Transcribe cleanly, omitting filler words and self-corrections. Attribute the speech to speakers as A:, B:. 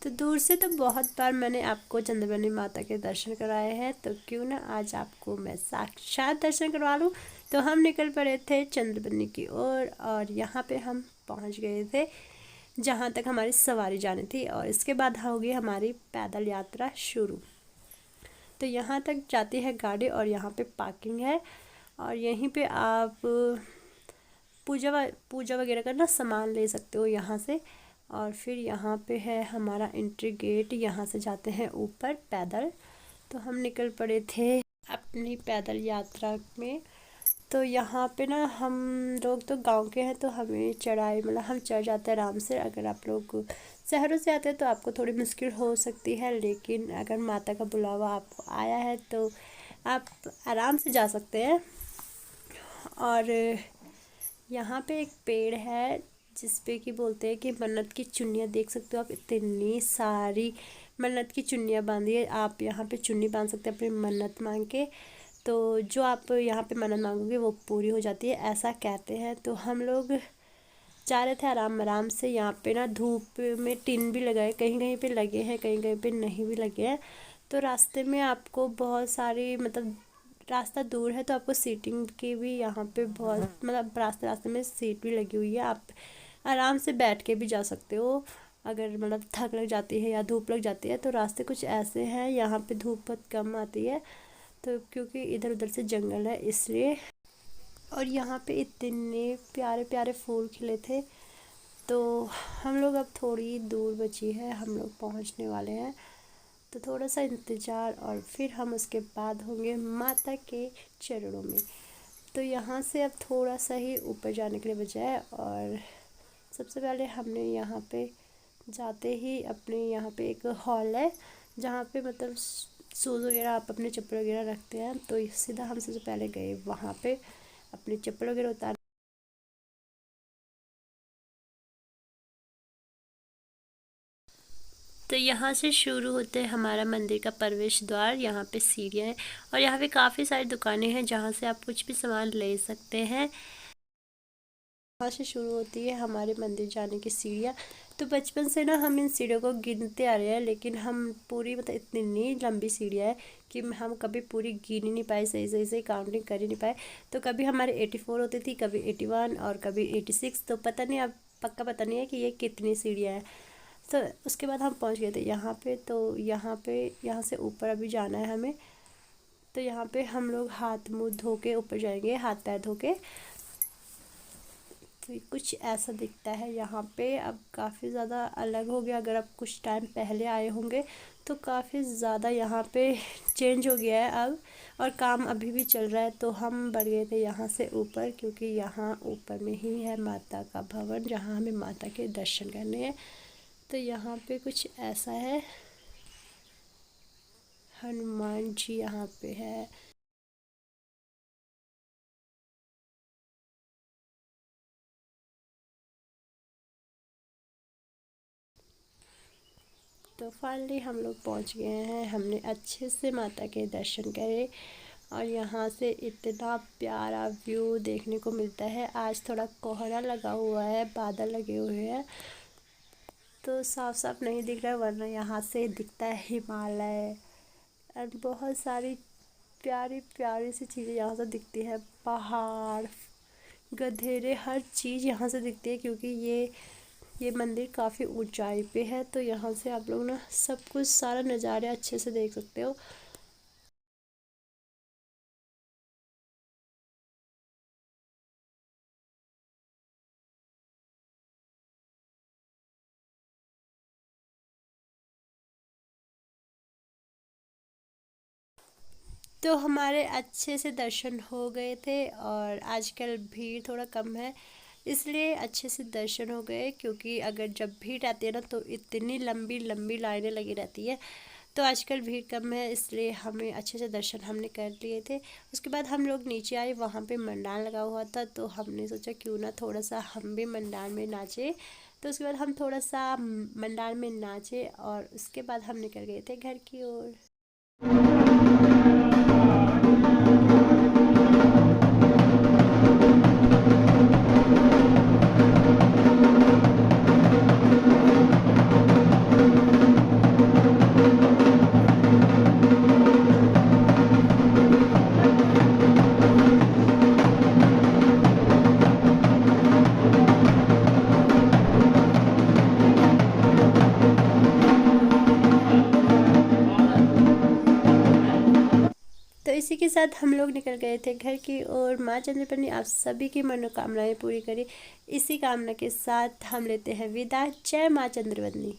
A: तो दूर से तो बहुत बार मैंने आपको चंद्रबनी माता के दर्शन कराए हैं, तो क्यों ना आज आपको मैं साक्षात दर्शन करवा लूँ। तो हम निकल पड़े थे चंद्रबनी की ओर और यहाँ पे हम पहुँच गए थे जहाँ तक हमारी सवारी जानी थी, और इसके बाद होगी हमारी पैदल यात्रा शुरू। तो यहाँ तक जाती है गाड़ी और यहाँ पे पार्किंग है, और यहीं पे आप पूजा वगैरह का ना सामान ले सकते हो यहाँ से। और फिर यहाँ पे है हमारा एंट्री गेट, यहाँ से जाते हैं ऊपर पैदल। तो हम निकल पड़े थे अपनी पैदल यात्रा में। तो यहाँ पे ना हम लोग तो गांव के हैं, तो हमें चढ़ाई मतलब हम चढ़ जाते हैं आराम से। अगर आप लोग शहरों से आते हैं तो आपको थोड़ी मुश्किल हो सकती है, लेकिन अगर माता का बुलावा आपको आया है तो आप आराम से जा सकते हैं। और यहाँ पे एक पेड़ है जिस पे कि बोलते हैं कि मन्नत की चुन्नियाँ, देख सकते हो आप इतनी सारी मन्नत की चुन्नियाँ बांधी है। आप यहाँ पे चुन्नी बांध सकते हैं अपनी मन्नत मांग के। तो जो आप यहाँ पे मन्नत मांगोगे वो पूरी हो जाती है, ऐसा कहते हैं। तो हम लोग जा रहे थे आराम आराम से। यहाँ पे ना धूप में टिन भी लगाए, कहीं कहीं पे लगे हैं, कहीं कहीं पे नहीं भी लगे हैं। तो रास्ते में आपको बहुत सारी मतलब रास्ता दूर है तो आपको सीटिंग की भी यहाँ पे बहुत मतलब रास्ते रास्ते में सीट भी लगी हुई है, आप आराम से बैठ के भी जा सकते हो। अगर मतलब थक लग जाती है या धूप लग जाती है, तो रास्ते कुछ ऐसे हैं, यहाँ पे धूप बहुत कम आती है तो क्योंकि इधर उधर से जंगल है इसलिए। और यहाँ पे इतने प्यारे प्यारे फूल खिले थे। तो हम लोग अब थोड़ी दूर बची है, हम लोग पहुँचने वाले हैं। तो थोड़ा सा इंतज़ार और फिर हम उसके बाद होंगे माता के चरणों में। तो यहाँ से अब थोड़ा सा ही ऊपर जाने के लिए बचा है। और सबसे पहले हमने यहाँ पे जाते ही अपने यहाँ पे एक हॉल है जहाँ पे मतलब शूज़ वगैरह आप अपने चप्पल वगैरह रखते हैं। तो सीधा हम सबसे पहले गए वहाँ पे अपने चप्पल वगैरह उतार। तो यहाँ से शुरू होते हैं हमारा मंदिर का प्रवेश द्वार। यहाँ पे सीढ़ियाँ हैं और यहाँ पे काफ़ी सारी दुकानें हैं जहाँ से आप कुछ भी सामान ले सकते हैं। यहाँ से शुरू होती है हमारे मंदिर जाने की सीढ़ियाँ। तो बचपन से ना हम इन सीढ़ियों को गिनते आ रहे हैं, लेकिन हम पूरी मतलब इतनी लंबी सीढ़ियाँ है कि हम कभी पूरी गिन ही नहीं पाए, सही सही से काउंटिंग कर ही नहीं पाए। तो कभी हमारे 84 होती थी, कभी 81 और कभी 86। तो पता नहीं, अब पक्का पता नहीं है कि ये कितनी सीढ़ियाँ हैं। तो उसके बाद हम पहुंच गए थे यहाँ पे। तो यहाँ से ऊपर अभी जाना है हमें। तो यहाँ पे हम लोग हाथ मुंह धो के ऊपर जाएंगे, हाथ पैर धो के। तो कुछ ऐसा दिखता है यहाँ पे। अब काफ़ी ज़्यादा अलग हो गया, अगर आप कुछ टाइम पहले आए होंगे तो काफ़ी ज़्यादा यहाँ पे चेंज हो गया है अब, और काम अभी भी चल रहा है। तो हम बढ़ गए थे यहाँ से ऊपर, क्योंकि यहाँ ऊपर में ही है माता का भवन जहाँ हमें माता के दर्शन करने हैं। तो यहाँ पे कुछ ऐसा है, हनुमान जी यहाँ पे है। तो फाइनली हम लोग पहुँच गए हैं, हमने अच्छे से माता के दर्शन करे। और यहाँ से इतना प्यारा व्यू देखने को मिलता है। आज थोड़ा कोहरा लगा हुआ है, बादल लगे हुए हैं तो साफ साफ नहीं दिख रहा है, वरना यहाँ से दिखता है हिमालय और बहुत सारी प्यारी प्यारी सी चीज़ें यहाँ से दिखती है। पहाड़, गधेरे, हर चीज़ यहाँ से दिखती है, क्योंकि ये मंदिर काफ़ी ऊंचाई पे है। तो यहाँ से आप लोग ना सब कुछ सारा नज़ारे अच्छे से देख सकते हो। तो हमारे अच्छे से दर्शन हो गए थे, और आजकल भीड़ थोड़ा कम है इसलिए अच्छे से दर्शन हो गए। क्योंकि अगर जब भीड़ आती है ना तो इतनी लंबी लंबी लाइनें लगी रहती है। तो आजकल भीड़ कम है इसलिए हमें अच्छे से दर्शन हमने कर लिए थे। उसके बाद हम लोग नीचे आए, वहाँ पे मंडान लगा हुआ था। तो हमने सोचा क्यों ना थोड़ा सा हम भी मंडान में नाचे। तो उसके बाद हम थोड़ा सा मंडान में नाचे और उसके बाद हम निकल गए थे घर की ओर। इसी के साथ हम लोग निकल गए थे घर की ओर। माँ चंद्रपनी आप सभी की मनोकामनाएं पूरी करी। इसी कामना के साथ हम लेते हैं विदा। जय माँ चंद्रवदनी।